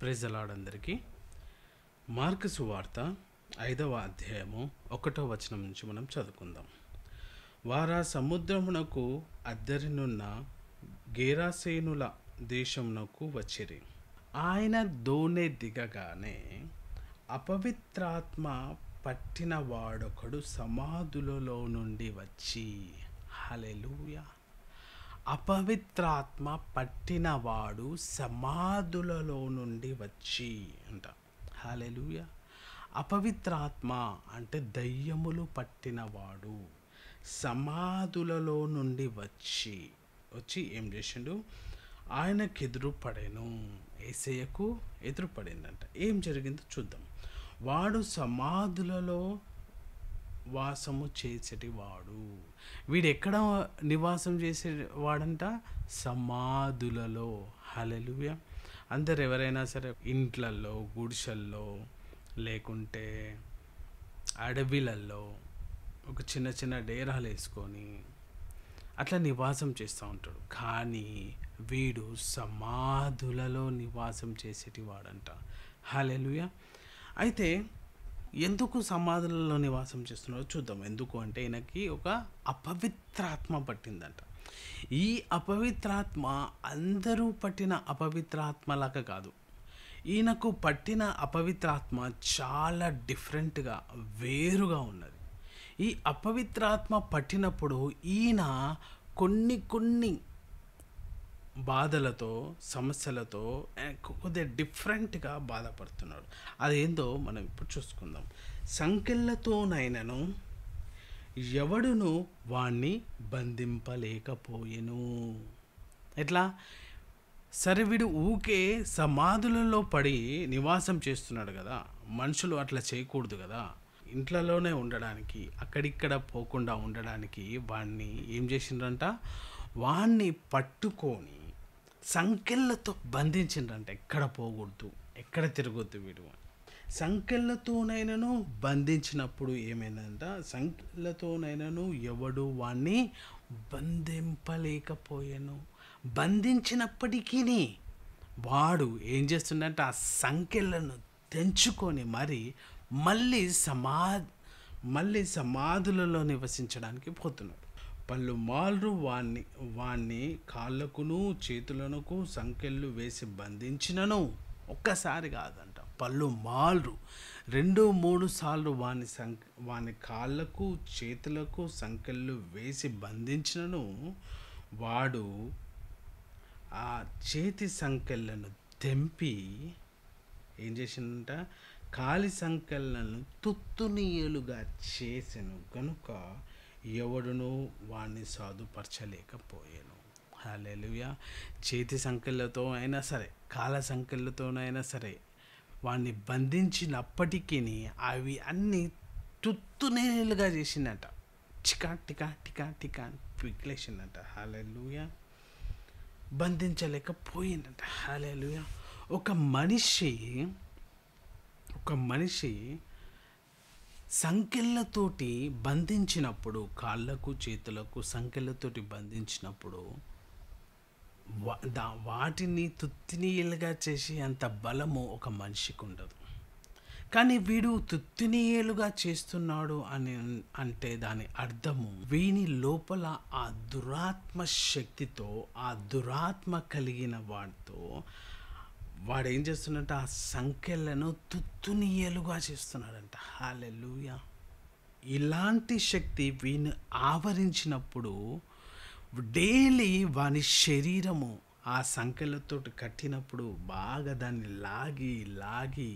Praise the lord అందరికీ. Mark సువార్త 5వ అధ్యాయము 1వ వచనం నుంచి మనం చదువుకుందాం. వారా సముద్రమునకు అద్దరినున్న గేరాసేనుల దేశమునకు వచ్చిరి. ఆయన దోణి దిగగానే అపవిత్రాత్మ పట్టిన వాడొకడు సమాధులలో నుండి వచ్చి, హల్లెలూయా, అపవిత్రాత్మ పట్టినవాడు సమాధులలో నుండి వచ్చి అంట. హల్లెలూయా. అపవిత్రాత్మ అంటే దయ్యములు పట్టినవాడు సమాధులలో నుండి వచ్చి ఏం చేసిండు? ఆయనకు ఎదురు పడేను. యేసయ్యకు ఎదురు పడిందంట. ఏం జరిగిందో చూద్దాం. వాడు సమాధులలో వాసము చేసేటివాడు. వీడు ఎక్కడ నివాసం చేసేవాడంట? సమాధులలో. హల్లెలూయా. అందరు ఎవరైనా సరే ఇంట్లల్లో, గుడిసెల్లో, లేకుంటే అడవిలల్లో ఒక చిన్న చిన్న డేరాలు వేసుకొని అట్లా నివాసం చేస్తూ ఉంటాడు. కానీ వీడు సమాధులలో నివాసం చేసేటివాడంట. హల్లెలూయా. అయితే ఎందుకు సమాధులలో నివాసం చేస్తున్నాడో చూద్దాం. ఎందుకు అంటే ఈయనకి ఒక అపవిత్రాత్మ పట్టిందంట. ఈ అపవిత్రాత్మ అందరూ పట్టిన అపవిత్రాత్మలాగా కాదు. ఈయనకు పట్టిన అపవిత్రాత్మ చాలా డిఫరెంట్గా, వేరుగా ఉన్నది. ఈ అపవిత్రాత్మ పట్టినప్పుడు ఈయన కొన్ని బాధలతో, సమస్యలతో కొద్దిగా డిఫరెంట్గా బాధపడుతున్నాడు. అదేందో మనం ఇప్పుడు చూసుకుందాం. సంకెళ్ళతోనైనను ఎవడును వాణ్ణి బంధింపలేకపోయెను. ఎట్లా? సరే, వీడు ఊకే సమాధులలో పడి నివాసం చేస్తున్నాడు కదా. మనుషులు అట్లా చేయకూడదు కదా. ఇంట్లోనే ఉండడానికి, అక్కడిక్కడ పోకుండా ఉండడానికి వాణ్ణి ఏం చేసిండ్రంట? వాణ్ణి పట్టుకొని సంకెళ్ళతో బంధించిండ్రంట. ఎక్కడ పోకూడదు, ఎక్కడ తిరగొద్దు వీడు. సంకెళ్ళతోనైనను బంధించినప్పుడు ఏమైందంట? సంకెళ్ళతోనైనను ఎవడు వాణ్ణి బంధింపలేకపోయాను. బంధించినప్పటికీ వాడు ఏం చేస్తుందంటే ఆ సంకెళ్ళను తెంచుకొని మళ్ళీ సమాధులలో నివసించడానికి పోతున్నాడు. పలుమార్లు వాణ్ణి కాళ్ళకును చేతులకు సంకెళ్ళు వేసి బంధించినను. ఒక్కసారి కాదంట, పలుమార్లు 2-3 సార్లు వాని కాళ్ళకు చేతులకు సంకెళ్ళు వేసి బంధించినను వాడు ఆ చేతి సంకెళ్ళను తెంపి ఏం చేసిందంట? కాలి సంకెళ్ళను తుత్తునీయలుగా చేసెను గనుక ఎవడును వాణ్ణి సాధుపరచలేకపోయాను. హల్లెలూయా. చేతి సంకెళ్ళతో అయినా సరే, కాళ్ళ సంకెళ్ళతోనైనా సరే వాణ్ణి బంధించినప్పటికీ అవి అన్నీ తుత్తునీలుగా చేసిందట. చికా టికా టికా టికా పిక్లేసిందట. హల్లెలూయా. బంధించలేకపోయిందట. హల్లెలూయా. ఒక మనిషి సంకెళ్ళతోటి బంధించినప్పుడు, కాళ్ళకు చేతులకు సంకెళ్ళతోటి బంధించినప్పుడు వాటిని తుత్తినీయలుగా చేసి అంత బలము ఒక మనిషికి ఉండదు. కానీ వీడు తుత్తినీయలుగా చేస్తున్నాడు అంటే దాని అర్థము వీని లోపల ఆ దురాత్మ శక్తితో, ఆ దురాత్మ కలిగిన వాడితో వాడు ఏం చేస్తున్నాడంటే ఆ సంఖ్యలను తుత్తునీయలుగా చేస్తున్నాడంట. హల్లెలూయా. ఇలాంటి శక్తి వీని ఆవరించినప్పుడు డైలీ వాని శరీరము ఆ సంఖ్యలతో కట్టినప్పుడు బాగా దాన్ని లాగి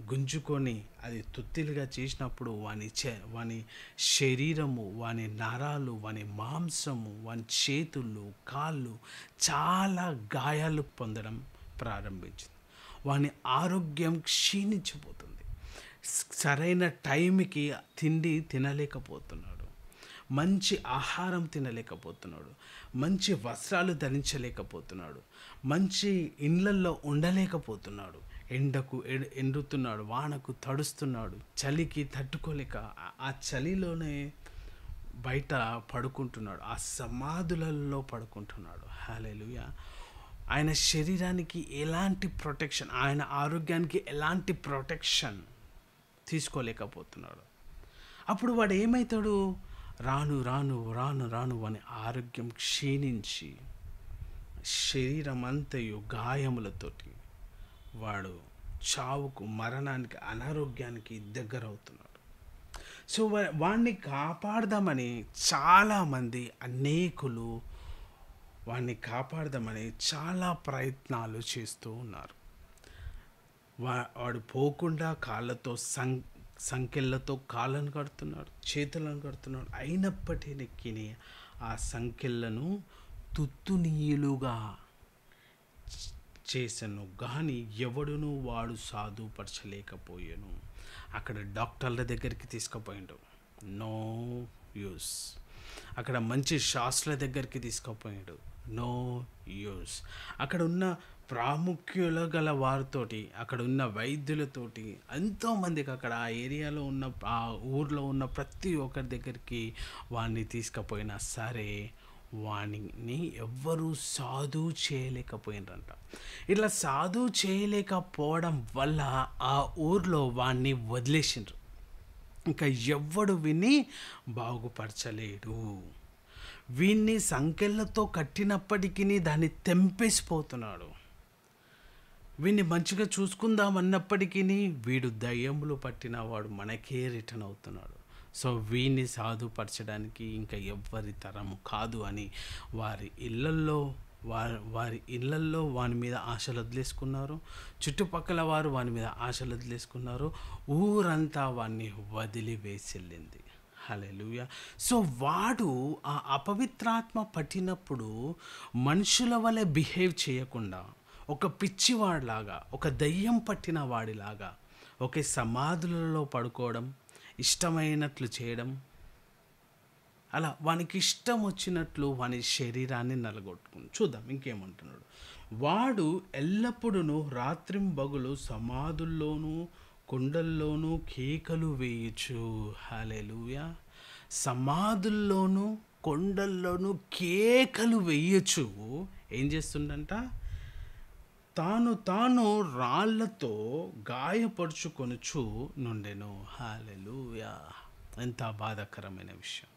గుంజుకొని అది తుత్తిలుగా చేసినప్పుడు వాని శరీరము, వాని నరాలు, వాని మాంసము, వాని చేతులు, కాళ్ళు చాలా గాయాలు పొందడం ప్రారంభించింది. వాని ఆరోగ్యం క్షీణించిపోతుంది. సరైన టైంకి తిండి తినలేకపోతున్నాడు, మంచి ఆహారం తినలేకపోతున్నాడు, మంచి వస్త్రాలు ధరించలేకపోతున్నాడు, మంచి ఇండ్లల్లో ఉండలేకపోతున్నాడు, ఎండకు ఎండుతున్నాడు, వానకు తడుస్తున్నాడు, చలికి తట్టుకోలేక ఆ చలిలోనే బయట పడుకుంటున్నాడు, ఆ సమాధులలో పడుకుంటున్నాడు. హల్లెలూయా. ఆయన శరీరానికి ఎలాంటి ప్రొటెక్షన్, ఆయన ఆరోగ్యానికి ఎలాంటి ప్రొటెక్షన్ తీసుకోలేకపోతున్నాడు. అప్పుడు వాడు ఏమవుతాడు? రాను రాను రాను రాను అని ఆరోగ్యం క్షీణించి శరీరం అంతయు గాయములతోటి వాడు చావుకు, మరణానికి, అనారోగ్యానికి దగ్గర అవుతున్నాడు. సో వాడిని కాపాడదామని చాలామంది, అనేకులు వాడిని కాపాడదామని చాలా ప్రయత్నాలు చేస్తూ ఉన్నారు. వాడు పోకుండా కాళ్ళతో సంకెళ్ళతో కాళ్ళను కడుతున్నాడు, చేతులను కడుతున్నాడు. అయినప్పటికీ ఆ సంకెళ్ళను తుత్తునీయులుగా చేసను కానీ ఎవడును వాడు సాధుపరచలేకపోయాను. అక్కడ డాక్టర్ల దగ్గరికి తీసుకుపోయిండు, నో యూస్. అక్కడ మంచి శాస్త్రుల దగ్గరికి తీసుకుపోయాడు, నో యూస్. అక్కడ ఉన్న ప్రాముఖ్యుల గల వారితోటి, అక్కడ ఉన్న వైద్యులతోటి, ఎంతోమందికి అక్కడ ఆ ఏరియాలో ఉన్న, ఆ ఊర్లో ఉన్న ప్రతి ఒక్కరి దగ్గరికి వాడిని తీసుకుపోయినా సరే వాణిని ఎవ్వరూ సాధువు చేయలేకపోయినారంట. ఇట్లా సాధువు చేయలేకపోవడం వల్ల ఆ ఊర్లో వాణ్ణి వదిలేసిండ్రు. ఇంకా ఎవ్వడు విని బాగుపరచలేడు. వీణ్ణి సంకెళ్ళతో కట్టినప్పటికీ దాన్ని తెంపేసిపోతున్నాడు. వీడిని మంచిగా చూసుకుందాం అన్నప్పటికీ వీడు దయ్యములు పట్టిన వాడు మనకే రిటర్న్ అవుతున్నాడు. సో వీడిని సాధుపరచడానికి ఇంకా ఎవ్వరి తరము కాదు అని వారి ఇళ్ళల్లో వాని మీద ఆశలు వదిలేసుకున్నారు. చుట్టుపక్కల వారు వాని మీద ఆశలు వదిలేసుకున్నారు. ఊరంతా వాడిని వదిలివేసిల్లింది. హల్లెలూయా. సో వాడు ఆ అపవిత్రాత్మ పట్టినప్పుడు మనుషుల వలె బిహేవ్ చేయకుండా, ఒక పిచ్చివాడిలాగా, ఒక దయ్యం పట్టిన వాడిలాగా ఒకే సమాధులలో పడుకోవడం, ఇష్టమైనట్లు చేయడం, అలా వానికి ఇష్టం వచ్చినట్లు వాని శరీరాన్ని నలగొట్టుకుని. చూద్దాం ఇంకేమంటున్నాడు. వాడు ఎల్లప్పుడూ రాత్రింబగలు సమాధుల్లోనూ కొండల్లోనూ కేకలు వేయచ్చు. హల్లెలూయా. సమాధుల్లోనూ కొండల్లోనూ కేకలు వేయచ్చు. ఏం చేస్తుండంట? తాను రాళ్లతో గాయపరుచుకొనుచు నుండెను. హల్లెలూయా. ఎంత బాధాకరమైన విషయం.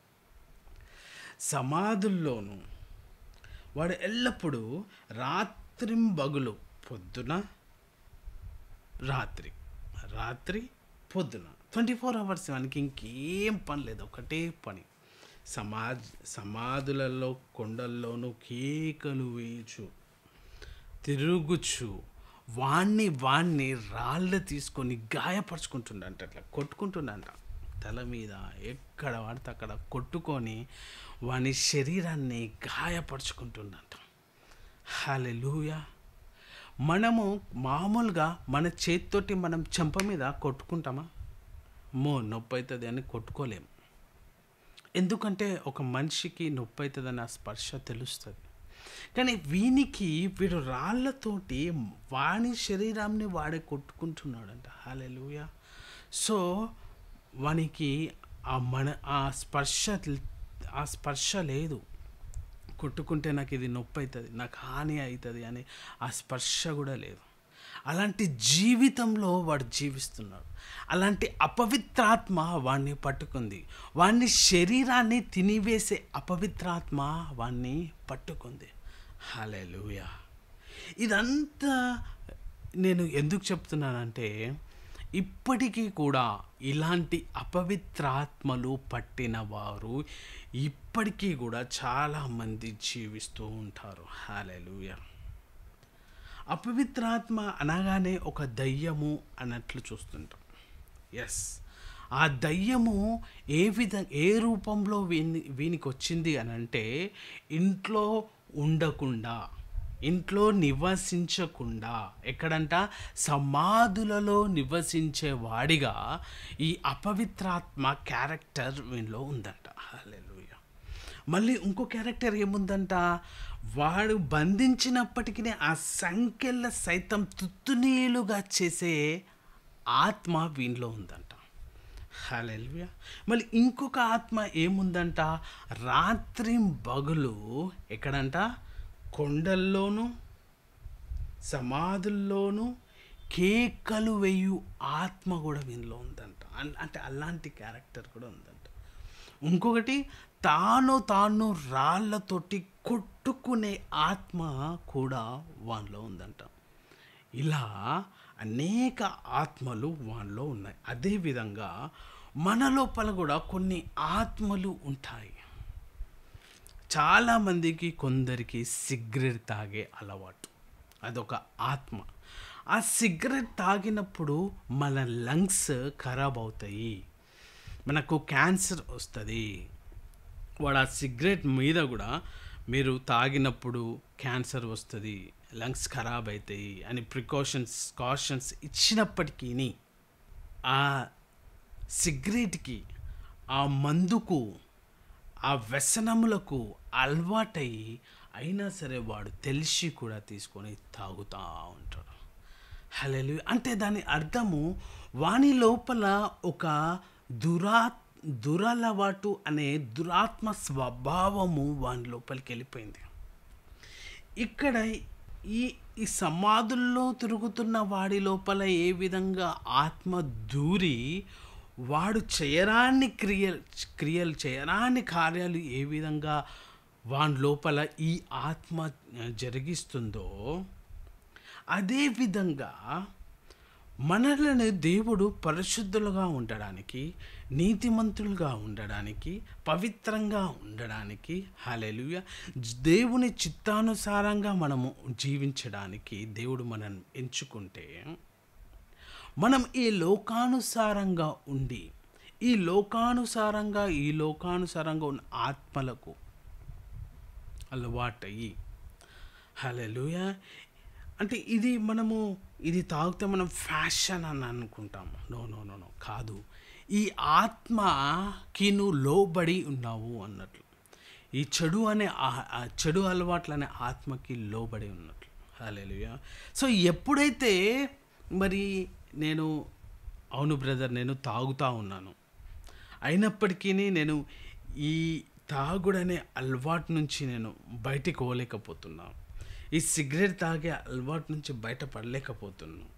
సమాధుల్లోనూ వాడు ఎల్లప్పుడూ రాత్రింబగలు, పొద్దున రాత్రి, రాత్రి పొద్దున, 24 hours వానికి ఇంకేం పని లేదు, ఒకటే పని. సమాధులలో కొండల్లోనూ కేకలు వేయచ్చు, తిరుగుచు వాణ్ణి రాళ్ళు తీసుకొని గాయపరుచుకుంటుండంట, అట్లా కొట్టుకుంటుండంట తల మీద. ఎక్కడ పడితే అక్కడ కొట్టుకొని వాని శరీరాన్ని గాయపరుచుకుంటుండంట. హల్లెలూయా. మనము మామూలుగా మన చేతితోటి మనం చెంప మీద కొట్టుకుంటామా? నొప్పి అవుతుంది అని కొట్టుకోలేము. ఎందుకంటే ఒక మనిషికి నొప్పి అవుతుందని ఆ స్పర్శ తెలుస్తుంది. కానీ వీడు రాళ్ళతోటి వాని శరీరాన్ని వాడే కొట్టుకుంటున్నాడంట. హల్లెలూయా. సో వానికి ఆ స్పర్శ లేదు. కొట్టుకుంటే నాకు ఇది నొప్పి అవుతుంది, నాకు హాని అవుతుంది అని ఆ స్పర్శ కూడా లేదు. అలాంటి జీవితంలో వాడు జీవిస్తున్నాడు. అలాంటి అపవిత్రాత్మ వాణ్ణి పట్టుకుంది. వాణ్ణి శరీరాన్ని తినివేసే అపవిత్రాత్మ వాణ్ణి పట్టుకుంది. హల్లెలూయా. ఇదంతా నేను ఎందుకు చెప్తున్నానంటే, ఇప్పటికీ కూడా ఇలాంటి అపవిత్రాత్మలు పట్టిన వారు ఇప్పటికీ కూడా చాలామంది జీవిస్తూ ఉంటారు. హల్లెలూయా. అపవిత్రాత్మ అనగానే ఒక దయ్యము అన్నట్లు చూస్తుంటాం. ఎస్, ఆ దయ్యము ఏ రూపంలో వీనికి వచ్చింది అని అంటే, ఇంట్లో ఉండకుండా, ఇంట్లో నివసించకుండా, ఎక్కడంట సమాధులలో నివసించే వాడిగా ఈ అపవిత్రాత్మ క్యారెక్టర్ వీనిలో ఉందంట. హల్లెలూయా. మళ్ళీ ఇంకో క్యారెక్టర్ ఏముందంట? వాడు బంధించినప్పటికీ ఆ సంఖ్యల సైతం తుత్తునీలుగా చేసే ఆత్మ వీనిలో ఉందంట. హల్లెలూయా. మళ్ళీ ఇంకొక ఆత్మ ఏముందంట? రాత్రింబగలు ఎక్కడంట? కొండల్లోనూ సమాధుల్లోనూ కేకలు వేయు ఆత్మ కూడా వీనిలో ఉందంట. అంటే అలాంటి క్యారెక్టర్ కూడా ఉందంట. ఇంకొకటి, తాను రాళ్ళతోటి కొట్టుకునే ఆత్మ కూడా వానిలో ఉందంట. ఇలా అనేక ఆత్మలు వానిలో ఉన్నాయి. అదేవిధంగా మన లోపల కూడా కొన్ని ఆత్మలు ఉంటాయి. చాలామందికి, కొందరికి సిగరెట్ తాగే అలవాటు, అదొక ఆత్మ. ఆ సిగరెట్ తాగినప్పుడు మన లంగ్స్ ఖరాబ్ అవుతాయి, మనకు క్యాన్సర్ వస్తుంది. వాడు ఆ సిగరెట్ మీద కూడా మీరు తాగినప్పుడు క్యాన్సర్ వస్తుంది, లంగ్స్ ఖరాబ్ అవుతాయి అని కాషన్స్ ఇచ్చినప్పటికీ ఆ సిగరెట్కి, ఆ మందుకు, ఆ వ్యసనములకు అలవాటయ్యి అయినా సరే వాడు తెలిసి కూడా తీసుకొని తాగుతూ ఉంటాడు. హల్లెలూయా. అంటే దాని అర్థము, వాని లోపల ఒక దురలవాటు అనే దురాత్మ స్వభావము వాని లోపలికి వెళ్ళిపోయింది. ఇక్కడ ఈ ఈ సమాధుల్లో తిరుగుతున్న వాడి లోపల ఏ విధంగా ఆత్మ దూరి వాడు చేయరాని క్రియలు చేయరాని కార్యాలు ఏ విధంగా వాని లోపల ఈ ఆత్మ జరిగిస్తుందో, అదేవిధంగా మనల్ని దేవుడు పరిశుద్ధులుగా ఉండడానికి, నీతిమంతులుగా ఉండడానికి, పవిత్రంగా ఉండడానికి, హల్లెలూయా, దేవుని చిత్తానుసారంగా మనము జీవించడానికి దేవుడు మనల్ని ఎంచుకుంటే, మనం ఈ లోకానుసారంగా ఉండి ఈ లోకానుసారంగా ఉన్న ఆత్మలకు అలవాటయ్యి, హల్లెలూయా, అంటే ఇది తాగితే మనం ఫ్యాషన్ అని అనుకుంటాము. నో కాదు. ఈ ఆత్మకి నువ్వు లోబడి ఉన్నావు అన్నట్లు. ఈ చెడు అలవాట్లు అనే ఆత్మకి లోబడి ఉన్నట్లు. హల్లెలూయా. సో ఎప్పుడైతే మరి అవును బ్రదర్, నేను తాగుతూ ఉన్నాను, అయినప్పటికీ నేను ఈ తాగుడనే అలవాటు నుంచి నేను బయటికి పోలేకపోతున్నాను, ఈ సిగరెట్ తాగే అలవాటు నుంచి బయటపడలేకపోతున్నాను,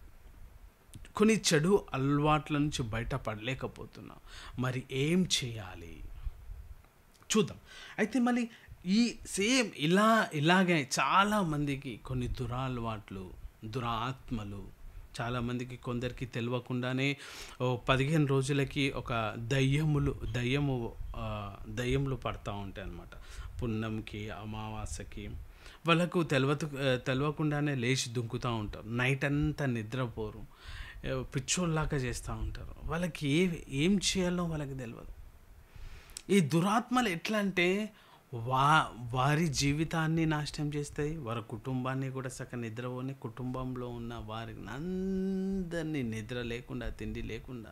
కొన్ని చెడు అలవాట్ల నుంచి బయటపడలేకపోతున్నా, మరి ఏం చేయాలి చూద్దాం. అయితే మళ్ళీ ఈ సేమ్ ఇలాగే చాలామందికి కొన్ని దురాత్మలు, చాలామందికి, కొందరికి తెలియకుండానే 15 రోజులకి ఒక దయ్యములు పడతా ఉంటాయి అన్నమాట. పున్నంకి, అమావాస్యకి వాళ్ళకు తెలియకుండానే లేచి దుంకుతూ ఉంటారు, నైట్ అంతా నిద్రపోరు, పిచ్చోళ్ళలాగా చేస్తూ ఉంటారు. వాళ్ళకి ఏం చేయాలో వాళ్ళకి తెలియదు. ఈ దురాత్మలు ఎట్లా అంటే వారి జీవితాన్ని నాశనం చేస్తాయి, వారి కుటుంబాన్ని కూడా సగం నిద్రపోని, కుటుంబంలో ఉన్న వారికి అందరినీ నిద్ర లేకుండా, తిండి లేకుండా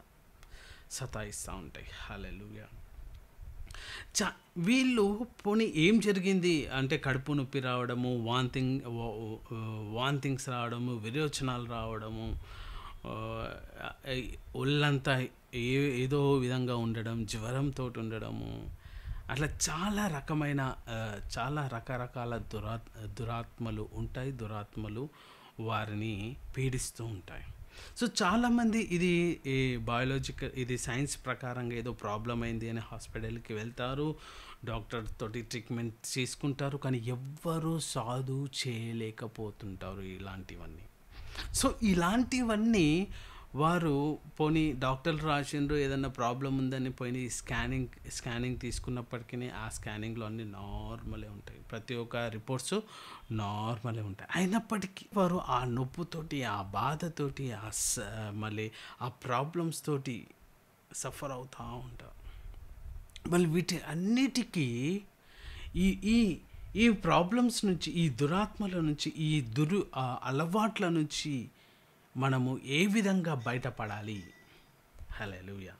సతాయిస్తూ ఉంటాయి. హల్లెలూయా. వీళ్ళు పోనీ ఏం జరిగింది అంటే, కడుపు నొప్పి రావడము, వాంతింగ్స్ రావడము, విరోచనాలు రావడము, ఒళ్ళంతా ఏదో విధంగా ఉండడం, జ్వరంతో ఉండడము, అట్లా చాలా రకరకాల దురాత్మలు ఉంటాయి. దురాత్మలు వారిని పీడిస్తూ ఉంటాయి. సో చాలామంది ఇది సైన్స్ ప్రకారంగా ఏదో ప్రాబ్లం అయింది అని హాస్పిటల్కి వెళ్తారు, డాక్టర్ తోటి ట్రీట్మెంట్ తీసుకుంటారు, కానీ ఎవ్వరూ సాల్వ్ చేయలేకపోతుంటారు ఇలాంటివన్నీ. సో ఇలాంటివన్నీ వారు పోనీ డాక్టర్లు రాసిండ్రు, ఏదన్నా ప్రాబ్లం ఉందని పోయి స్కానింగ్ తీసుకున్నప్పటికీ ఆ స్కానింగ్లో అన్నీ నార్మలే ఉంటాయి, ప్రతి ఒక్క రిపోర్ట్స్ నార్మలే ఉంటాయి. అయినప్పటికీ వారు ఆ నొప్పుతోటి, ఆ బాధతోటి, మళ్ళీ ఆ ప్రాబ్లమ్స్ తోటి సఫర్ అవుతూ ఉంటారు. మళ్ళీ వీటి అన్నిటికీ ఈ ప్రాబ్లమ్స్ నుంచి, ఈ దురాత్మల నుంచి, ఈ అలవాట్ల నుంచి మనము ఏ విధంగా బయటపడాలి? హల్లెలూయా.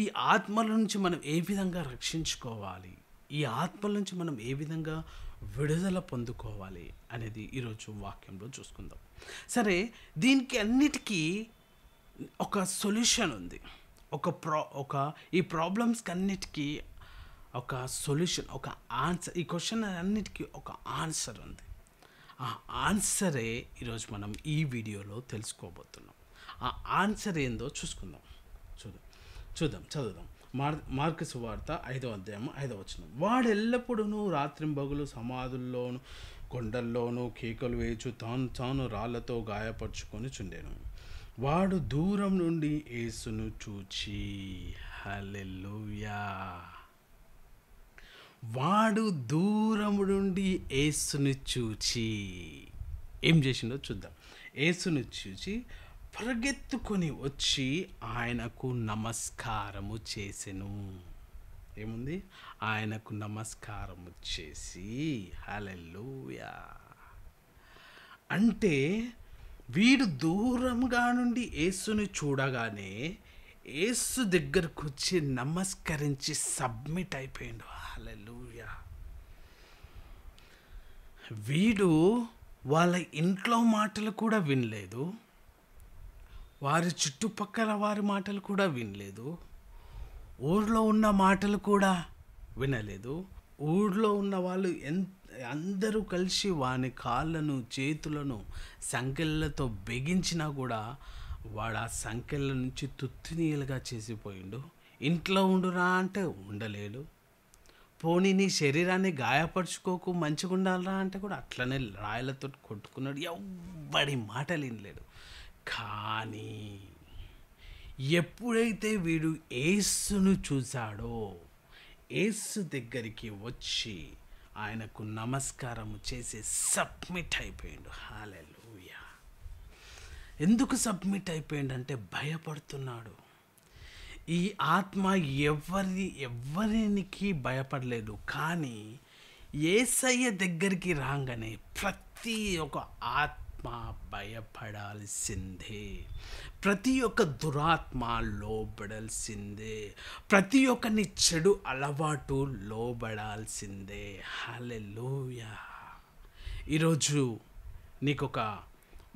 ఈ ఆత్మల నుంచి మనం ఏ విధంగా రక్షించుకోవాలి, ఈ ఆత్మల నుంచి మనం ఏ విధంగా విడుదల పొందుకోవాలి అనేది ఈరోజు వాక్యంలో చూసుకుందాం. సరే, దీనికి అన్నిటికీ ఒక సొల్యూషన్ ఉంది. ఈ ప్రాబ్లమ్స్కి అన్నిటికీ ఒక సొల్యూషన్, ఒక ఆన్సర్. ఈ క్వశ్చన్ అన్నిటికీ ఒక ఆన్సర్ ఉంది. ఆ ఆన్సరే ఈరోజు మనం ఈ వీడియోలో తెలుసుకోబోతున్నాం. ఆ ఆన్సర్ ఏందో చూసుకుందాం. చదువుదాం. మార్కు సువార్త 5వ అధ్యాయం 5వ వచనం. వాడు ఎల్లప్పుడూ రాత్రింబగలు సమాధుల్లోను కొండల్లోనూ కేకలు వేయచు తాను రాళ్లతో గాయపరుచుకొని చుండెను. వాడు దూరం నుండి యేసును చూచి, హల్లెలూయా, వాడు దూరం నుండి యేసుని చూచి ఏం చేసిండో చూద్దాం. యేసుని చూచి పరిగెత్తుకొని వచ్చి ఆయనకు నమస్కారము చేసెను. ఏముంది? ఆయనకు నమస్కారము చేసి, హల్లెలూయా. అంటే వీడు దూరంగా నుండి యేసుని చూడగానే యేసు దగ్గరకు వచ్చి నమస్కరించి సబ్మిట్ అయిపోయిండు. హల్లెలూయా. వీడు వాళ్ళ ఇంట్లో మాటలు కూడా వినలేదు, వారి చుట్టుపక్కల వారి మాటలు కూడా వినలేదు, ఊర్లో ఉన్న మాటలు కూడా వినలేదు. ఊర్లో ఉన్న వాళ్ళు అందరూ కలిసి వాని కాళ్ళను చేతులను సంకెళ్ళతో బిగించినా కూడా వాడు ఆ సంకెళ్ళ నుంచి తుత్తినీలుగా చేసిపోయిండు. ఇంట్లో ఉండురా అంటే ఉండలేడు. పోనీ నీ శరీరాన్ని గాయపరుచుకోకు, మంచిగా ఉండాలరా అంటే కూడా అట్లనే రాయలతో కొట్టుకున్నాడు. ఎవ్వడి మాటలు వినలేడు. కానీ ఎప్పుడైతే వీడు యేసును చూశాడో, యేసు దగ్గరికి వచ్చి ఆయనకు నమస్కారం చేసి సబ్మిట్ అయిపోయిండు. హల్లెలూయా. ఎందుకు సబ్మిట్ అయిపోయిండంటే భయపడుతున్నాడు. ఈ ఆత్మ ఎవరికి భయపడలేదు. కానీ యేసయ్య దగ్గరికి రాగానే ప్రతి ఒక్క ఆత్మ భయపడాల్సిందే. ప్రతి ఒక్క దురాత్మ లోబడాల్సిందే. ప్రతి ఒక్కని చెడు అలవాటు లోబడాల్సిందే. హల్లెలూయా. ఈరోజు నీకు ఒక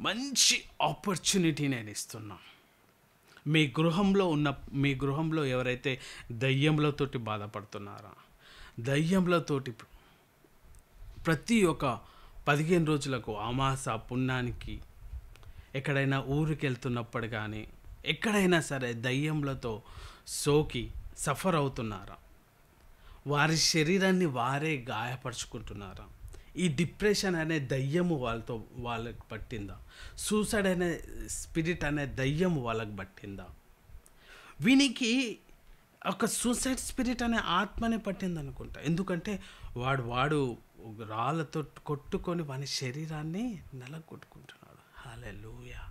మంచి ఆపర్చునిటీ నేను ఇస్తున్నా. మీ గృహంలో ఎవరైతే దయ్యములతోటి బాధపడుతున్నారా, దయ్యములతోటి ప్రతి ఒక్క 15 రోజులకు అమాస పుణ్యానికి ఎక్కడైనా ఊరికి వెళ్తున్నప్పుడు కానీ ఎక్కడైనా సరే దయ్యములతో సోకి సఫర్ అవుతున్నారా, వారి శరీరాన్ని వారే గాయపరుచుకుంటున్నారా, ఈ డిప్రెషన్ అనే దయ్యము వాళ్ళకి పట్టిందా, సూసైడ్ అనే స్పిరిట్ అనే దయ్యము వాళ్ళకి పట్టిందా, వీనికి ఒక సూసైడ్ స్పిరిట్ అనే ఆత్మనే పట్టింది అనుకుంటా. ఎందుకంటే వాడు రాళ్ళతో కొట్టుకొని వాని శరీరాన్ని నలగొట్టుకుంటున్నాడు. హల్లెలూయా.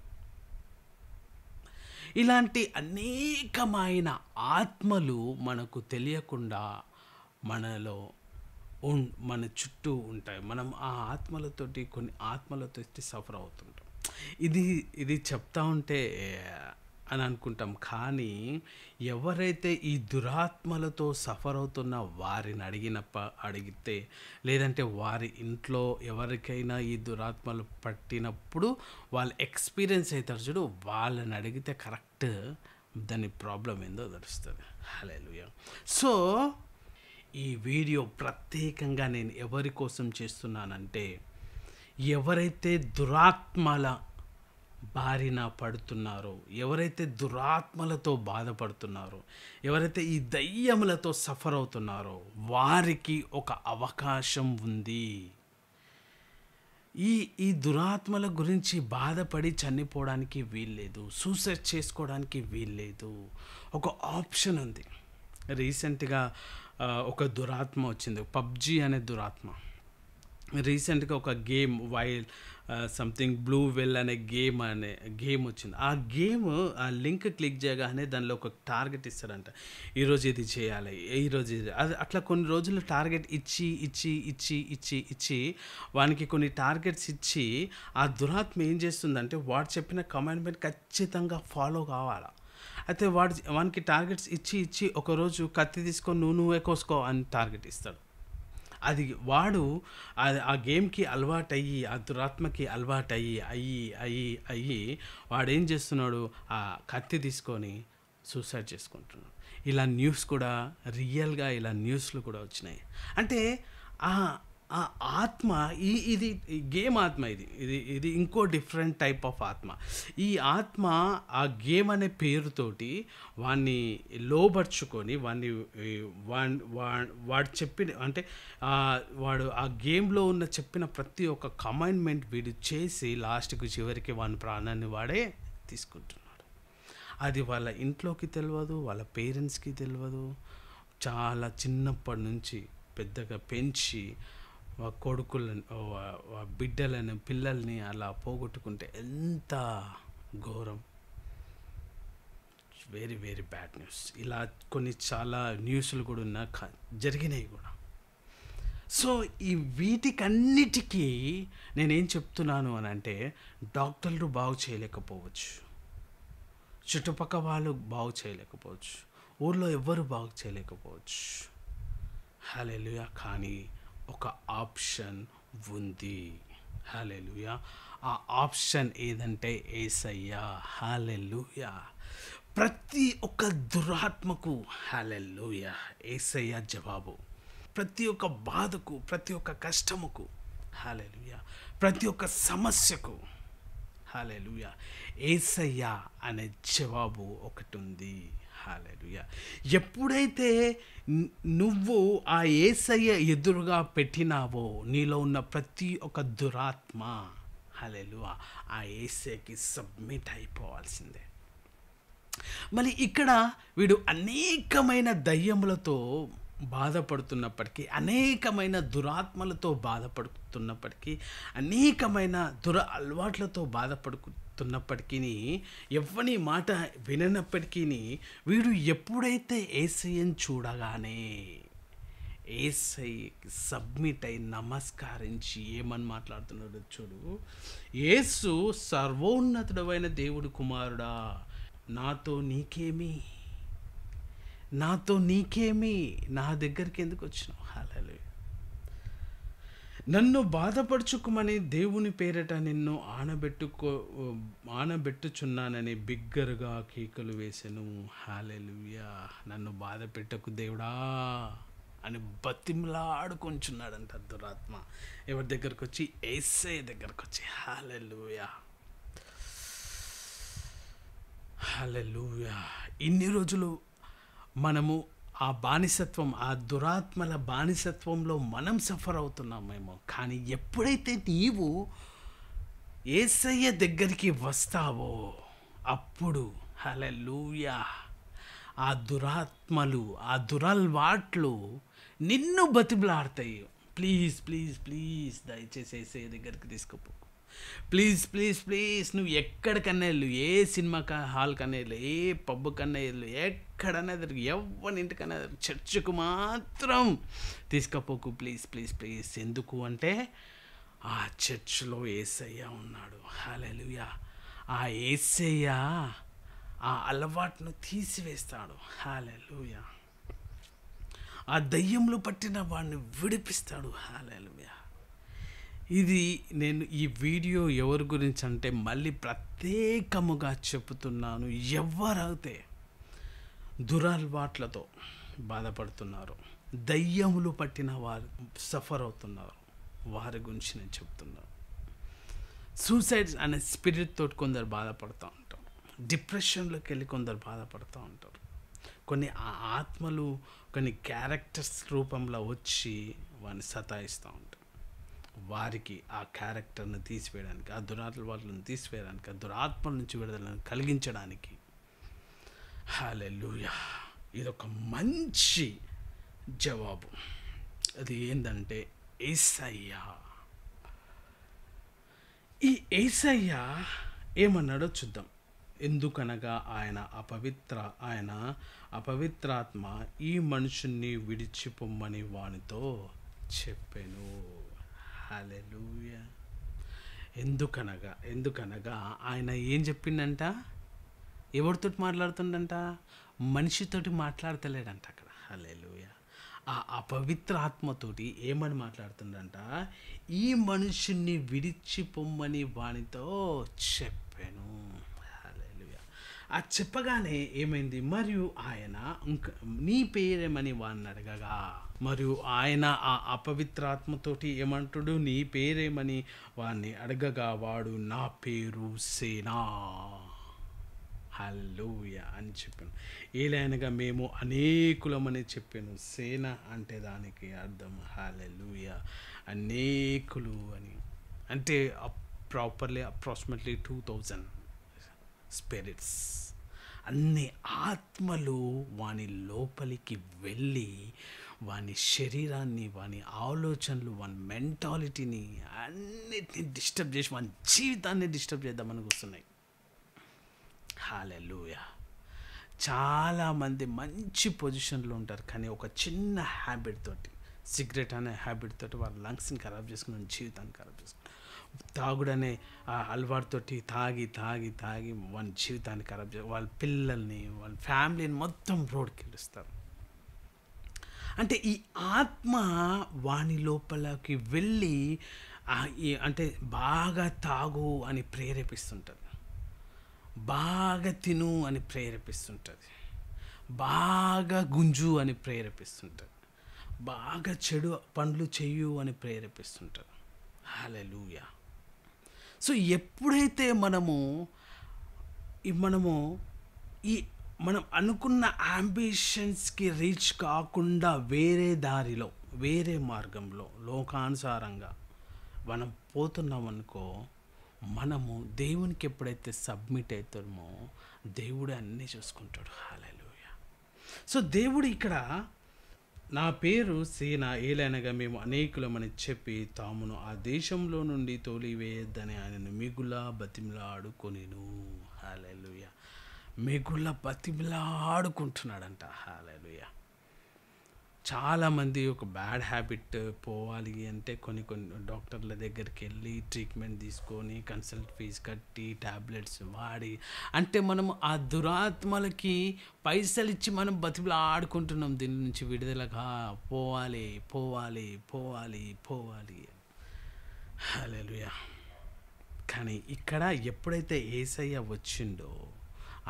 ఇలాంటి అనేకమైన ఆత్మలు మనకు తెలియకుండా మన చుట్టూ ఉంటాయి. మనం ఆ కొన్ని ఆత్మలతోటి సఫర్ అవుతుంటాం. ఇది చెప్తా ఉంటే అని అనుకుంటాం. కానీ ఎవరైతే ఈ దురాత్మలతో సఫర్ అవుతున్న వారిని అడిగితే, లేదంటే వారి ఇంట్లో ఎవరికైనా ఈ దురాత్మలు పట్టినప్పుడు వాళ్ళు ఎక్స్పీరియన్స్ అవుతారు చూడు, వాళ్ళని అడిగితే కరెక్ట్ దాని ప్రాబ్లం ఏందో తెలుస్తుంది. హల్లెలూయా. సో ఈ వీడియో ప్రత్యేకంగా నేను ఎవరి కోసం చేస్తున్నానంటే, ఎవరైతే దురాత్మల బారిన పడుతున్నారో, ఎవరైతే దురాత్మలతో బాధపడుతున్నారో, ఎవరైతే ఈ దయ్యములతో సఫర్ అవుతున్నారో వారికి ఒక అవకాశం ఉంది. ఈ దురాత్మల గురించి బాధపడి చనిపోవడానికి వీల్లేదు, సూసైడ్ చేసుకోవడానికి వీల్లేదు. ఒక ఆప్షన్ ఉంది. రీసెంట్గా ఒక దురాత్మ వచ్చింది, పబ్జీ అనే దురాత్మ. రీసెంట్గా ఒక గేమ్ సంథింగ్ బ్లూ వెల్ అనే గేమ్ వచ్చింది. ఆ లింక్ క్లిక్ చేయగానే దానిలో ఒక టార్గెట్ ఇస్తాడంట. ఈరోజు ఇది చేయాలి, ఈరోజు ఇది, అది అట్లా కొన్ని రోజులు టార్గెట్ ఇచ్చి వానికి కొన్ని టార్గెట్స్ ఇచ్చి ఆ దురాత్మ ఏం చేస్తుందంటే వాడు చెప్పిన కమాండ్మెంట్ ఖచ్చితంగా ఫాలో కావాలా. అయితే వానికి టార్గెట్స్ ఇచ్చి ఒకరోజు కత్తి తీసుకొని నువ్వే కోసుకో అని టార్గెట్ ఇస్తాడు. అది వాడు ఆ గేమ్కి అలవాటయ్యి, ఆ దురాత్మకి అయ్యి వాడు ఏం చేస్తున్నాడు, ఆ కత్తి తీసుకొని సూసైడ్ చేసుకుంటున్నాడు. ఇలా న్యూస్ కూడా రియల్గా ఇలా న్యూస్లు కూడా వచ్చినాయి. అంటే ఆ ఆత్మ ఇది ఈ గేమ్ ఆత్మ ఇది. ఇది ఇంకో డిఫరెంట్ టైప్ ఆఫ్ ఆత్మ. ఈ ఆత్మ ఆ గేమ్ అనే పేరుతోటి వాడిని లోబరుచుకొని వాడిని ఈ వాడు చెప్పిన అంటే వాడు ఆ గేమ్‌లో ఉన్న చెప్పిన ప్రతి ఒక్క కమాండ్‌మెంట్ వీడు చేసి లాస్ట్‌కి చివరికి వాని ప్రాణాన్ని వాడే తీసుకుంటున్నాడు. అది వాళ్ళ ఇంట్లోకి తెలవదు, వాళ్ళ పేరెంట్స్‌కి తెలవదు. చాలా చిన్నప్పటి నుంచి పెద్దగా పెంచి కొడుకులను బిడ్డలను పిల్లల్ని అలా పోగొట్టుకుంటే ఎంత ఘోరం. Very very bad news. ఇలా కొన్ని చాలా న్యూస్లు కూడా ఉన్న జరిగినాయి కూడా. సో ఈ వీటికన్నిటికీ నేనేం చెప్తున్నాను అని అంటే, డాక్టర్లు బాగు చేయలేకపోవచ్చు, చుట్టుపక్కల వాళ్ళు బాగు చేయలేకపోవచ్చు, ఊర్లో ఎవ్వరు బాగు చేయలేకపోవచ్చు. హల్లెలూయా. కానీ ఒక ఆప్షన్ ఉంది. హల్లెలూయా. ఆ ఆప్షన్ ఏదంటే యేసయ్య. హల్లెలూయా. ప్రతి ఒక్క దురాత్మకు హల్లెలూయా యేసయ్య జవాబు. ప్రతి ఒక్క బాధకు, ప్రతి ఒక్క కష్టముకు హల్లెలూయా, ప్రతి ఒక్క సమస్యకు హల్లెలూయా యేసయ్య అనే జవాబు ఒకటి ఉంది. హల్లెలూయా. ఎప్పుడైతే నువ్వు ఆ యేసయ్య ఎదురుగా పెట్టినావో నీలో ఉన్న ప్రతి ఒక్క దురాత్మ హల్లెలూయా ఆ యేసయ్యకి సబ్మిట్ అయిపోవాల్సిందే. మళ్ళీ ఇక్కడ వీడు అనేకమైన దయ్యములతో బాధపడుతున్నప్పటికీ, అనేకమైన దురాత్మలతో బాధపడుతున్నప్పటికీ, అనేకమైన అలవాట్లతో బాధపడుతున్నప్పటికీ, ఎవ్వని మాట విననప్పటికీ, వీడు ఎప్పుడైతే యేసయ్యను చూడగానే యేసయ్యకి సబ్మిట్ అయి నమస్కరించి ఏమని మాట్లాడుతున్నాడో చూడు. యేసు సర్వోన్నతుడైన దేవుడి కుమారుడా, నాతో నీకేమి, నాతో నీకేమి, నా దగ్గరికి ఎందుకు వచ్చినావు? హల్లెలూయా. నన్ను బాధపరచుకోమని దేవుని పేరట నిన్ను ఆనబెట్టుచున్నానని బిగ్గరగా కేకలు వేసెను. హల్లెలూయా. నన్ను బాధ పెట్టకు దేవుడా అని బతిమలాడుకొంచున్నాడంట దురాత్మ. ఎవరి దగ్గరకు వచ్చి? యేసయ్య దగ్గరకు వచ్చి. హల్లెలూయా. హల్లెలూయా. ఇన్ని రోజులు మనము ఆ బానిసత్వం, ఆ దురాత్మల బానిసత్వంలో మనం సఫర్ అవుతున్నామేమో. కానీ ఎప్పుడైతే నీవు యేసయ్య దగ్గరికి వస్తావో అప్పుడు హల్లెలూయా ఆ దురాత్మలు, ఆ దురలవాట్లు నిన్ను బతిమలాడతాయి. ప్లీజ్ ప్లీజ్ ప్లీజ్ దయచేసి యేసయ్య దగ్గరికి తీసుకుపో. ప్లీజ్ ప్లీజ్ ప్లీజ్ నువ్వు ఎక్కడికన్నా వెళ్ళు, ఏ సినిమా హాల్ కన్నా వెళ్ళు, ఏ పబ్ కన్నా వెళ్ళు, ఎక్కడన్నా తిరిగి, ఎవరి ఇంటికన్నా చర్చికి మాత్రం తీసుకపోకు. Please please please. ఎందుకు అంటే ఆ చర్చ్లో యేసయ్య ఉన్నాడు. హల్లెలూయా. ఆ యేసయ్య ఆ అలవాటును తీసివేస్తాడు. హల్లెలూయా. ఆ దయ్యంలో పట్టిన వాడిని విడిపిస్తాడు. హల్లెలూయా. ఇది నేను ఈ వీడియో ఎవరి గురించి అంటే మళ్ళీ ప్రత్యేకముగా చెబుతున్నాను. ఎవరైతే దురలవాట్లతో బాధపడుతున్నారో, దయ్యములు పట్టిన వారు సఫర్ అవుతున్నారు, వారి గురించి నేను చెప్తున్నాను. సూసైడ్స్ అనే స్పిరిట్ తోటి కొందరు బాధపడుతూ ఉంటారు. డిప్రెషన్లోకి వెళ్ళి కొందరు బాధపడుతూ ఉంటారు. కొన్ని ఆత్మలు కొన్ని క్యారెక్టర్స్ రూపంలో వచ్చి వారిని సతాయిస్తూ ఉంటారు. వారికి ఆ క్యారెక్టర్ని తీసివేయడానికి, ఆ దురాత్మలను తీసివేయడానికి, ఆ దురాత్మల నుంచి విడుదలను కలిగించడానికి హల్లెలూయా ఇదొక మంచి జవాబు. అది ఏంటంటే యేసయ్య. ఈ యేసయ్య ఏమన్నాడో చూద్దాం. ఎందుకనగా ఆయన అపవిత్రాత్మ ఈ మనుషుణ్ణి విడిచిపొమ్మని వానితో చెప్పెను. హల్లెలూయా. ఎందుకనగా ఆయన ఏం చెప్పిండంట? ఎవరితో మాట్లాడుతుండంట? మనిషితోటి మాట్లాడతలేడంట అక్కడ. హల్లెలూయా. ఆ అపవిత్ర ఆత్మతోటి ఏమని మాట్లాడుతుండంట? ఈ మనుషుణ్ణి విడిచిపొమ్మని వానితో చెప్పాను. హల్లెలూయా. ఆ చెప్పగానే ఏమైంది, మరియు ఆయన ఇంక నీ పేరేమని వాడిని అడగగా, మరియు ఆయన ఆ అపవిత్రాత్మతోటి ఏమంటాడు, నీ పేరేమని వాడిని అడగగా వాడు నా పేరు సేనా హల్లెలూయా అని చెప్పాను. ఏలైనగా మేము అనేకులమని చెప్పాను. సేన అంటే దానికి అర్థం హల్లెలూయా, అనేకులు అని. అంటే ప్రాపర్లీ అప్రాక్సిమేట్లీ 2000 స్పిరిట్స్, అన్ని ఆత్మలు వాని లోపలికి వెళ్ళి వాని శరీరాన్ని, వాని ఆలోచనలు, వాని మెంటాలిటీని అన్నిటిని డిస్టర్బ్ చేసి వాని జీవితాన్ని డిస్టర్బ్ చేద్దామని వస్తున్నాయి. హల్లెలూయా. చాలామంది మంచి పొజిషన్లో ఉంటారు, కానీ ఒక చిన్న హ్యాబిట్ తోటి, సిగరెట్ అనే హ్యాబిట్ తోటి వాళ్ళ లంగ్స్ని ఖరాబ్ చేసుకుని జీవితాన్ని ఖరాబ్ చేసుకుని, తాగుడనే ఆ అలవాటుతోటి తాగి తాగి తాగి వాళ్ళ జీవితాన్ని ఖరాబ్ చేసి వాళ్ళ పిల్లల్ని, వాళ్ళ ఫ్యామిలీని మొత్తం రోడ్కి వెళ్ళిస్తారు. అంటే ఈ ఆత్మ వాని లోపలికి వెళ్ళి అంటే బాగా తాగు అని ప్రేరేపిస్తుంటుంది, బాగా తిను అని ప్రేరేపిస్తుంటుంది, బాగా గుంజు అని ప్రేరేపిస్తుంటుంది, బాగా చెడు పనులు చెయ్యు అని ప్రేరేపిస్తుంటుంది. హల్లెలూయా. సో ఎప్పుడైతే మనము ఈ మనం అనుకున్న అంబిషన్స్కి రీచ్ కాకుండా వేరే దారిలో, వేరే మార్గంలో, లోకానుసారంగా మనం పోతున్నాం అనుకో, మనము దేవునికి ఎప్పుడైతే సబ్మిట్ అవుతామో దేవుడు అన్నీ చూసుకుంటాడు. హల్లెలూయా. సో దేవుడు ఇక్కడ నా పేరు సేన, ఏలైనగా మేము అనేకులమని చెప్పి తామును ఆ దేశంలో నుండి తోలివేయద్దని ఆయనను మిగుల బతిమిలాడుకొనెను. హల్లెలూయా. మిగుల బతిమిలాడుకుంటున్నాడంట. హల్లెలూయా. చాలామంది ఒక బ్యాడ్ హ్యాబిట్ పోవాలి అంటే కొన్ని డాక్టర్ల దగ్గరికి వెళ్ళి ట్రీట్మెంట్ తీసుకొని కన్సల్ట్ ఫీజు కట్టి ట్యాబ్లెట్స్ వాడి, అంటే మనం ఆ దురాత్మలకి పైసలు ఇచ్చి మనం బతికిలా ఆడుకుంటున్నాం, దీని నుంచి విడుదలగా పోవాలి పోవాలి పోవాలి పోవాలి. హల్లెలూయా. కానీ ఇక్కడ ఎప్పుడైతే యేసయ్య వచ్చిండో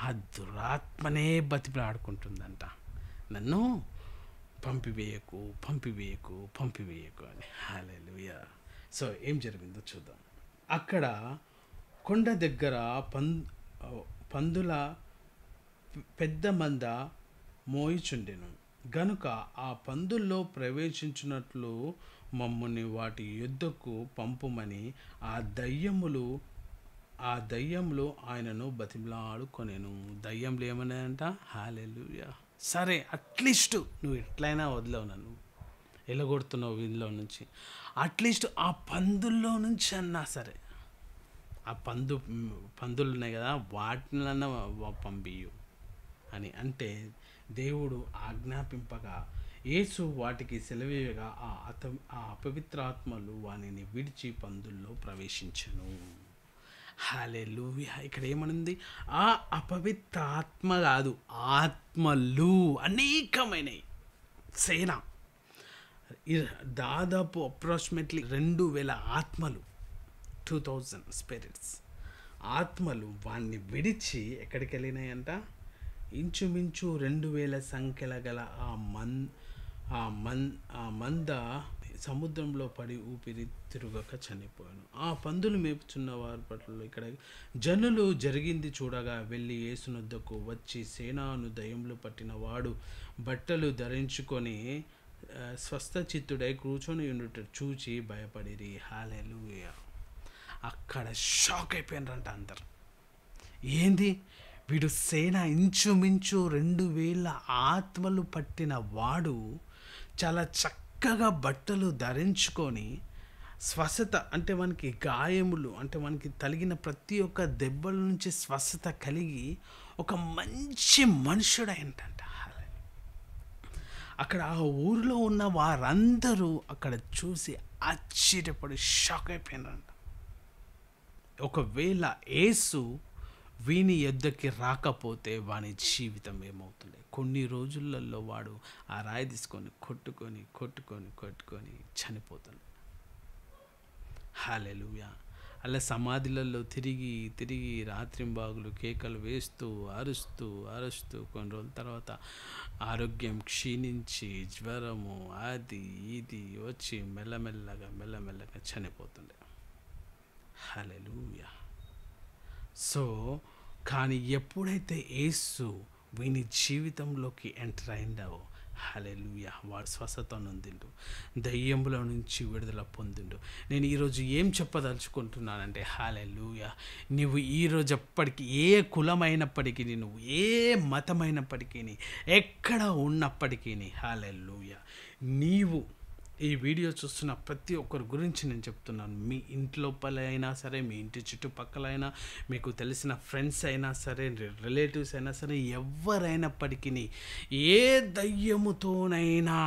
ఆ దురాత్మనే బతికిలాడుకుంటుందంట, నన్ను పంపివేయకు పంపివేయకు పంపివేయకు అని. హల్లెలూయా. సో ఏం జరిగిందో చూద్దాం. అక్కడ కొండ దగ్గర పందుల పెద్ద మంద మోయిచుండెను గనుక ఆ పందుల్లో ప్రవేశించినట్లు మమ్ముని వాటి యుద్ధకు పంపుమని ఆ దయ్యములు ఆయనను బతిమలాడుకొనెను. దయ్యములు ఏమన్నాయంట? హల్లెలూయా. సరే, అట్లీస్ట్ నువ్వు ఎట్లయినా వదిలేవు, నన్ను ఎలగొడుతున్నావు వీళ్ళలో నుంచి, అట్లీస్ట్ ఆ పందుల్లో నుంచి అన్నా సరే, ఆ పందులు ఉన్నాయి కదా వాటినన్నా పంపియు అని అంటే దేవుడు ఆజ్ఞాపింపగా యేసు వాటికి సెలవేయగా ఆ అపవిత్రాత్మలు వానిని విడిచి పందుల్లో ప్రవేశించెను. హల్లెలూయా. ఇక్కడ ఏమనుంది? ఆ అపవిత్రాత్మ కాదు, ఆత్మలు అనేకమైనవి, సేన, దాదాపు అప్రాక్సిమేట్లీ 2000 ఆత్మలు, 2000 స్పిరిట్స్, ఆత్మలు వాణ్ణి విడిచి ఎక్కడికి వెళ్ళినాయంట? ఇంచుమించు 2000 సంఖ్యల గల ఆ మంద సముద్రంలో పడి ఊపిరి తిరుగక చనిపోయాను. ఆ పందులు మేపుచున్న వారి పట్ల ఇక్కడ జనులు జరిగింది చూడగా వెళ్ళి యేసునొద్దకు వచ్చి సేనాను దయ్యములు పట్టిన వాడు బట్టలు ధరించుకొని స్వస్థచిత్తుడై కూర్చొని ఉండుట చూచి భయపడిరి. హల్లెలూయా. అక్కడ షాక్ అయిపోయినారంట అందరు. ఏంది వీడు సేన, ఇంచుమించు 2000 ఆత్మలు పట్టిన వాడు చాలా చక్కగా బట్టలు ధరించుకొని స్వస్థత, అంటే మనకి గాయములు, అంటే మనకి తగిలిన ప్రతి ఒక్క దెబ్బల నుంచి స్వస్థత కలిగి ఒక మంచి మనుషుడైంటంట. అక్కడ ఆ ఊరిలో ఉన్న వారందరూ అక్కడ చూసి ఆశ్చర్యపడి షాక్ అయిపోయినారంట. ఒకవేళ యేసు వీని యొద్దకి రాకపోతే వాని జీవితం ఏమవుతుండే? కొన్ని రోజులలో వాడు ఆ రాయి తీసుకొని కొట్టుకొని చనిపోతాడు. హల్లెలూయా. అలా సమాధులలో తిరిగి తిరిగి రాత్రింబాగులు కేకలు వేస్తూ అరుస్తూ అరుస్తూ కొన్ని రోజుల తర్వాత ఆరోగ్యం క్షీణించి జ్వరము అది ఇది వచ్చి మెల్లమెల్లగా చనిపోతుండే. హల్లెలూయా. సో కానీ ఎప్పుడైతే యేసు వీని జీవితంలోకి ఎంటర్ అయిందో, హల్లెలూయా, వాడు స్వస్థత నొందిండు, దయ్యముల నుంచి విడుదల పొందిండు. నేను ఈరోజు ఏం చెప్పదలుచుకుంటున్నానంటే, హల్లెలూయా, నువ్వు ఈరోజు ఎప్పటికీ ఏ కులమైనప్పటికీ, నువ్వు ఏ మతమైనప్పటికీ, ఎక్కడ ఉన్నప్పటికీ, హల్లెలూయా, నీవు ఈ వీడియో చూస్తున్న ప్రతి ఒక్కరి గురించి నేను చెప్తున్నాను. మీ ఇంట్లోపల అయినా సరే, మీ ఇంటి చుట్టుపక్కల అయినా, మీకు తెలిసిన ఫ్రెండ్స్ అయినా సరే, రిలేటివ్స్ అయినా సరే, ఎవరైనప్పటికీ ఏ దయ్యముతోనైనా,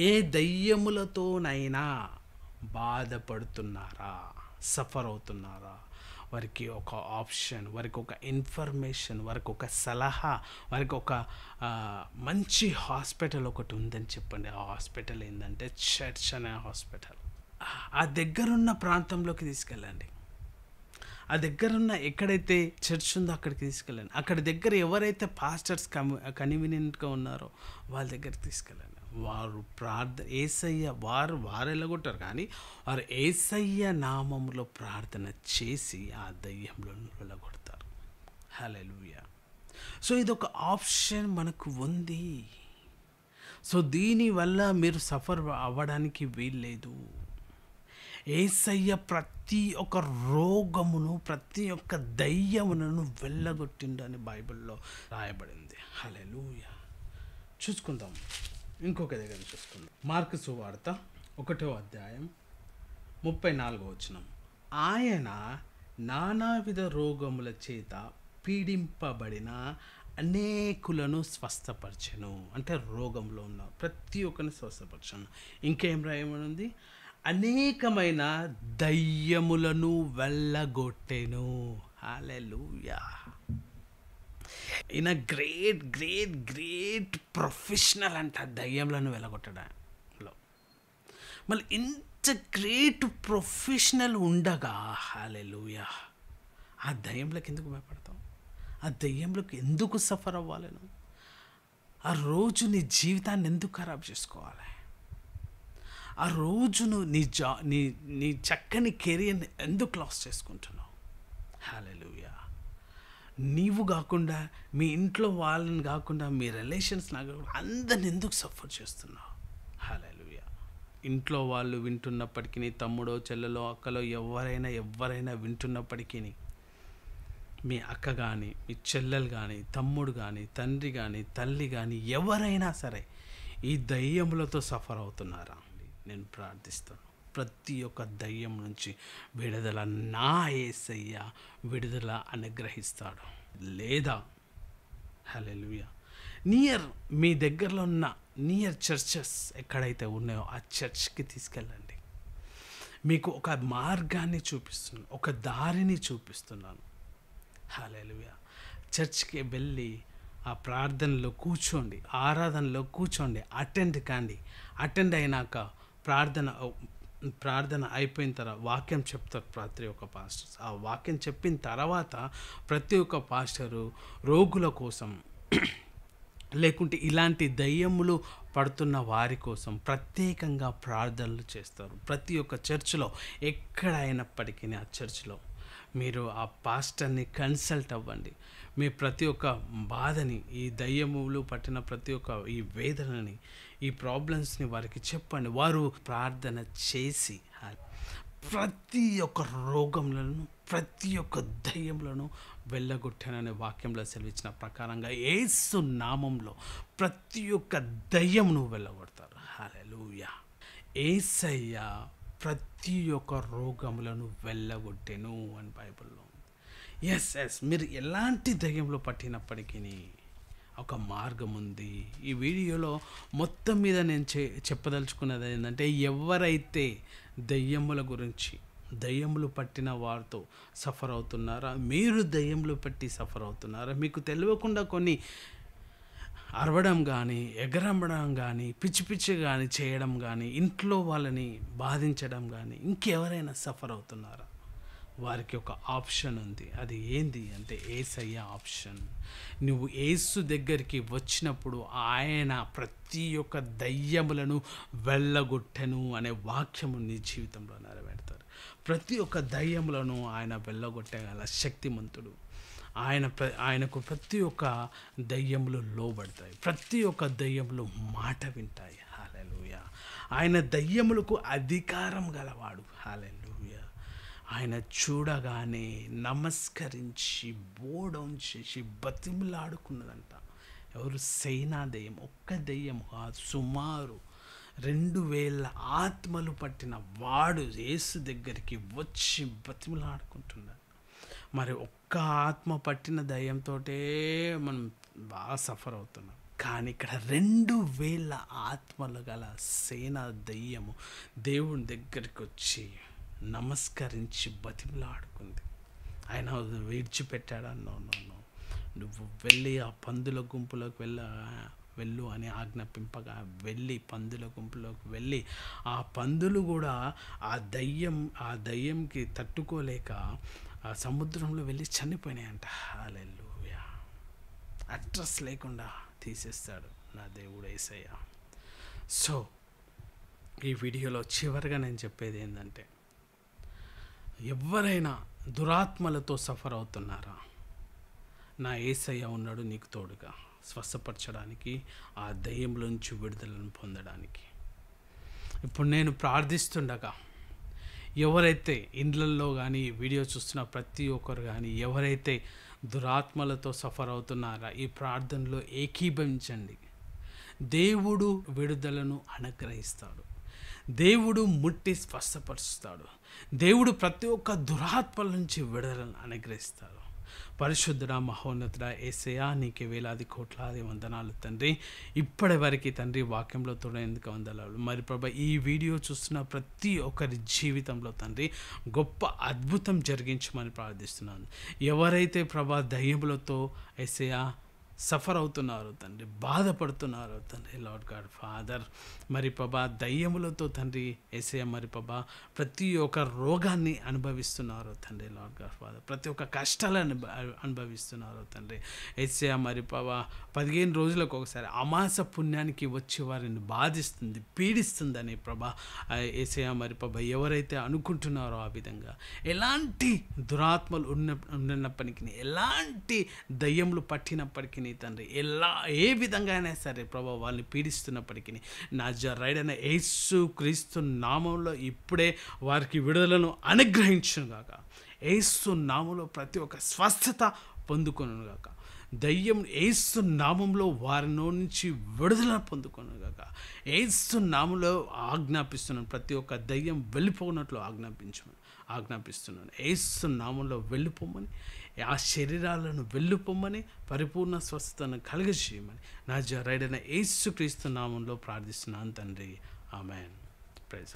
ఏ దయ్యములతోనైనా బాధపడుతున్నారా, సఫర్ అవుతున్నారా, వారికి ఒక ఆప్షన్, వారికి ఒక ఇన్ఫర్మేషన్, వారికి ఒక సలహా, వారికి ఒక మంచి హాస్పిటల్ ఒకటి ఉందని చెప్పండి. ఆ హాస్పిటల్ ఏంటంటే చర్చ్ అనే హాస్పిటల్. ఆ దగ్గరున్న ప్రాంతంలోకి తీసుకెళ్ళండి. ఆ దగ్గరున్న ఎక్కడైతే చర్చ్ ఉందో అక్కడికి తీసుకెళ్ళండి. అక్కడ దగ్గర ఎవరైతే పాస్టర్స్ కన్వీనియంట్గా ఉన్నారో వాళ్ళ దగ్గరికి తీసుకెళ్ళండి. వారు యేసయ్య వారు ఎలాగొట్టారు, కానీ వారు యేసయ్య నామములో ప్రార్థన చేసి ఆ దయ్యంలో వెళ్ళగొడతారు. హల్లెలూయా. సో ఇదొక ఆప్షన్ మనకు ఉంది. సో దీనివల్ల మీరు సఫర్ అవ్వడానికి వీల్లేదు. యేసయ్య ప్రతి ఒక్క రోగమును, ప్రతి ఒక్క దయ్యములను వెళ్ళగొట్టిండు అని బైబిల్లో రాయబడింది. హల్లెలూయా. చూసుకుందాం, ఇంకొక దగ్గర చూసుకుందాం. మార్కు సువార్త 1వ అధ్యాయం 34వ వచనం. ఆయన నానావిధ రోగముల చేత పీడింపబడిన అనేకులను స్వస్థపరచెను. అంటే రోగంలో ఉన్న ప్రతి ఒక్కరిని స్వస్థపరచను. ఇంకేం రాయమనుంది? అనేకమైన దయ్యములను వెళ్ళగొట్టెను. హల్లెలూయా. ఈయన గ్రేట్ గ్రేట్ గ్రేట్ ప్రొఫెషనల్ అంట దయ్యంలను వెళ్ళగొట్టడంలో. మళ్ళీ ఇంత గ్రేట్ ప్రొఫెషనల్ ఉండగా, హల్లెలూయా, ఆ దయ్యంలోకి ఎందుకు భయపడతాం? ఆ దయ్యంలోకి ఎందుకు సఫర్ అవ్వాలను? ఆ రోజు నీ జీవితాన్ని ఎందుకు ఖరాబ్ చేసుకోవాలి? ఆ రోజును నీ చక్కని కెరియర్ని ఎందుకు లాస్ చేసుకుంటున్నావు? హల్లెలూయా. నీవు కాకుండా, మీ ఇంట్లో వాళ్ళని కాకుండా, మీ రిలేషన్స్ కాకుండా అందరిని ఎందుకు సఫర్ చేస్తున్నావు? హల్లెలూయా. ఇంట్లో వాళ్ళు వింటున్నప్పటికీ, తమ్ముడో చెల్లెలో అక్కలో ఎవరైనా వింటున్నప్పటికీ, మీ అక్క కానీ, మీ చెల్లెలు కానీ, తమ్ముడు కానీ, తండ్రి కానీ, తల్లి కానీ, ఎవరైనా సరే ఈ దయ్యములతో సఫర్ అవుతున్నారా? నేను ప్రార్థిస్తాను, ప్రతి ఒక్క దయ్యం నుంచి విడుదల నా యేసయ్య విడుదల అనుగ్రహిస్తాడు. లేదా హల్లెలూయా, మీ దగ్గరలో ఉన్న నియర్ చర్చెస్ ఎక్కడైతే ఉన్నాయో ఆ చర్చ్కి తీసుకెళ్ళండి. మీకు ఒక మార్గాన్ని చూపిస్తున్నాను, ఒక దారిని చూపిస్తున్నాను. హల్లెలూయా. చర్చ్కి వెళ్ళి ఆ ప్రార్థనలో కూర్చోండి, ఆరాధనలో కూర్చోండి, అటెండ్ అయినాక ప్రార్థన అయిపోయిన తర్వాత వాక్యం చెప్తారు ప్రతి ఒక్క పాస్టర్స్. ఆ వాక్యం చెప్పిన తర్వాత ప్రతి ఒక్క పాస్టరు రోగుల కోసం, లేకుంటే ఇలాంటి దయ్యములు పడుతున్న వారి కోసం ప్రత్యేకంగా ప్రార్థనలు చేస్తారు. ప్రతి ఒక్క చర్చిలో ఎక్కడైనప్పటికీ ఆ చర్చిలో మీరు ఆ పాస్టర్ని కన్సల్ట్ అవ్వండి. మీ ప్రతి ఒక్క బాధని, ఈ దయ్యములు పట్టిన ప్రతి ఒక్క ఈ వేదనని, ఈ ప్రాబ్లమ్స్ని వారికి చెప్పండి. వారు ప్రార్థన చేసి ప్రతి ఒక్క రోగములను, ప్రతి ఒక్క దయ్యములను వెళ్ళగొట్టాననే వాక్యంలో సెలవిచ్చిన ప్రకారంగా యేసు నామంలో ప్రతి ఒక్క దయ్యమును వెళ్ళగొడతారు. హల్లెలూయా. యేసయ్య ప్రతి ఒక్క రోగములను వెళ్ళగొట్టెను అని బైబిల్లో. ఎస్ మీరు ఎలాంటి దయ్యంలో పట్టినప్పటికీ ఒక మార్గం ఉంది. ఈ వీడియోలో మొత్తం మీద నేను చెప్పదలుచుకున్నది ఏంటంటే, ఎవరైతే దయ్యములు పట్టిన వారితో సఫర్ అవుతున్నారా, మీరు దయ్యములు పట్టి సఫర్ అవుతున్నారా, మీకు తెలియకుండా కొన్ని అరవడం కానీ, ఎగరమ్మడం కానీ, పిచ్చి పిచ్చి కానీ చేయడం కానీ, ఇంట్లో వాళ్ళని బాధించడం కానీ, ఇంకెవరైనా సఫర్ అవుతున్నారా? వారికి ఒక ఆప్షన్ ఉంది. అది ఏంది అంటే యేసయ్య ఆప్షన్. నువ్వు యేసు దగ్గరికి వచ్చినప్పుడు ఆయన ప్రతి ఒక్క దయ్యములను వెళ్ళగొట్టెను అనే వాక్యము నీ జీవితంలో నెరవేరుతారు. ప్రతి ఒక్క దయ్యములను ఆయన వెళ్ళగొట్టగల శక్తిమంతుడు. ఆయనకు ప్రతి ఒక్క దయ్యములు లోబడతాయి. ప్రతి ఒక్క దయ్యములు మాట వింటాయి. హల్లెలూయా. ఆయన దయ్యములకు అధికారం గలవాడు. హల్లెలూయా. ఆయన చూడగానే నమస్కరించి బోడౌన్ చేసి బతిమిలాడుకున్నదంట. ఎవరు? సేనా దెయ్యం. ఒక్క దెయ్యం కాదు, సుమారు 2000 ఆత్మలు పట్టిన వాడు యేసు దగ్గరికి వచ్చి బతిమిలాడుకుంటున్నాడు. మరి ఒక్క ఆత్మ పట్టిన దయ్యంతో మనం బాగా సఫర్ అవుతున్నాం. కానీ ఇక్కడ 2000 ఆత్మలు గల సేనా దయ్యము దేవుని దగ్గరికి వచ్చి నమస్కరించి బతిమలాడుకుంది. ఆయన విడిచిపెట్టాడా? నో. నువ్వు వెళ్ళి ఆ పందుల గుంపులోకి వెళ్ళు అని ఆజ్ఞాపింపగా వెళ్ళి పందుల గుంపులోకి వెళ్ళి ఆ పందులు కూడా ఆ దయ్యంకి తట్టుకోలేక ఆ సముద్రంలో వెళ్ళి చనిపోయినాయంట. హల్లెలూయా. అడ్రస్ లేకుండా తీసేస్తాడు నా దేవుడు యేసయ్య. సో ఈ వీడియోలో చివరిగా నేను చెప్పేది ఏంటంటే, ఎవరైనా దురాత్మలతో సఫర్ అవుతున్నారా? నా యేసయ్య ఉన్నాడు నీకు తోడుగా, స్వస్థపరచడానికి, ఆ దయ్యంలోంచి విడుదలను పొందడానికి. ఇప్పుడు నేను ప్రార్థిస్తుండగా ఎవరైతే ఇండ్లల్లో కానీ వీడియో చూస్తున్న ప్రతి ఒక్కరు కానీ ఎవరైతే దురాత్మలతో సఫర్ అవుతున్నారా, ఈ ప్రార్థనలో ఏకీభవించండి. దేవుడు విడుదలను అనుగ్రహిస్తాడు. దేవుడు ముట్టి స్వస్థపరుస్తాడు. దేవుడు ప్రతి ఒక్క దురాత్మల నుంచి విడుదలను అనుగ్రహిస్తాడు. పరిశుద్ధుడా, మహోన్నతుడా యేసయ్యా, నీకే వేలాది కోట్లాది వందనాలు తండ్రి. ఇప్పటి వరకు తండ్రి వాక్యంలో తోడేందుకు వందనాలు. మరి ప్రభా, ఈ వీడియో చూస్తున్న ప్రతి ఒక్కరి జీవితంలో తండ్రి గొప్ప అద్భుతం జరిగించమని ప్రార్థిస్తున్నాను. ఎవరైతే ప్రభా దయ్యములతో యేసయ్యా సఫర్ అవుతున్నారు తండ్రి, బాధపడుతున్నారు తండ్రి, లార్డ్ గాడ్ ఫాదర్, మరి ప్రభా దయ్యములతో తండ్రి యేసయ్య మరి ప్రభా ప్రతి ఒక్క రోగాన్ని అనుభవిస్తున్నారు తండ్రి, లార్డ్ గాడ్ ఫాదర్, ప్రతి ఒక్క కష్టాలను అనుభవిస్తున్నారు తండ్రి యేసయ్య మరి ప్రభా 15 రోజులకు ఒకసారి అమాస పుణ్యానికి వచ్చి వారిని బాధిస్తుంది, పీడిస్తుందని ప్రభా యేసయ్య మరి ప్రభా ఎవరైతే అనుకుంటున్నారో ఆ విధంగా ఎలాంటి దురాత్మలు ఉన్నప్పటికీ, ఎలాంటి దయ్యములు పట్టినప్పటికీ తండ్రి, ఏ విధంగా అయినా సరే ప్రభా వాళ్ళని పీడిస్తున్నప్పటికీ నజరేయుడైన యేసు క్రీస్తు నామంలో ఇప్పుడే వారికి విడుదలను అనుగ్రహించును గాక. యేసు నామంలో ప్రతి ఒక్క స్వస్థత పొందుకొనును గాక. దయ్యం యేసు నామంలో వారిలో నుంచి విడుదల పొందుకొనును గాక. యేసు నామంలో ఆజ్ఞాపిస్తున్నాను, ప్రతి ఒక్క దయ్యం వెళ్ళిపోనట్లు ఆజ్ఞాపిస్తున్నాను. యేసు నామంలో వెళ్ళిపోమని, ఆ శరీరాలను వెళ్ళిపోమని, పరిపూర్ణ స్వస్థతను కలుగజేయమని నజరేయుడైన యేసు క్రీస్తు నామంలో ప్రార్థిస్తున్నాను తండ్రి. ఆమేన్. ప్రైజ్.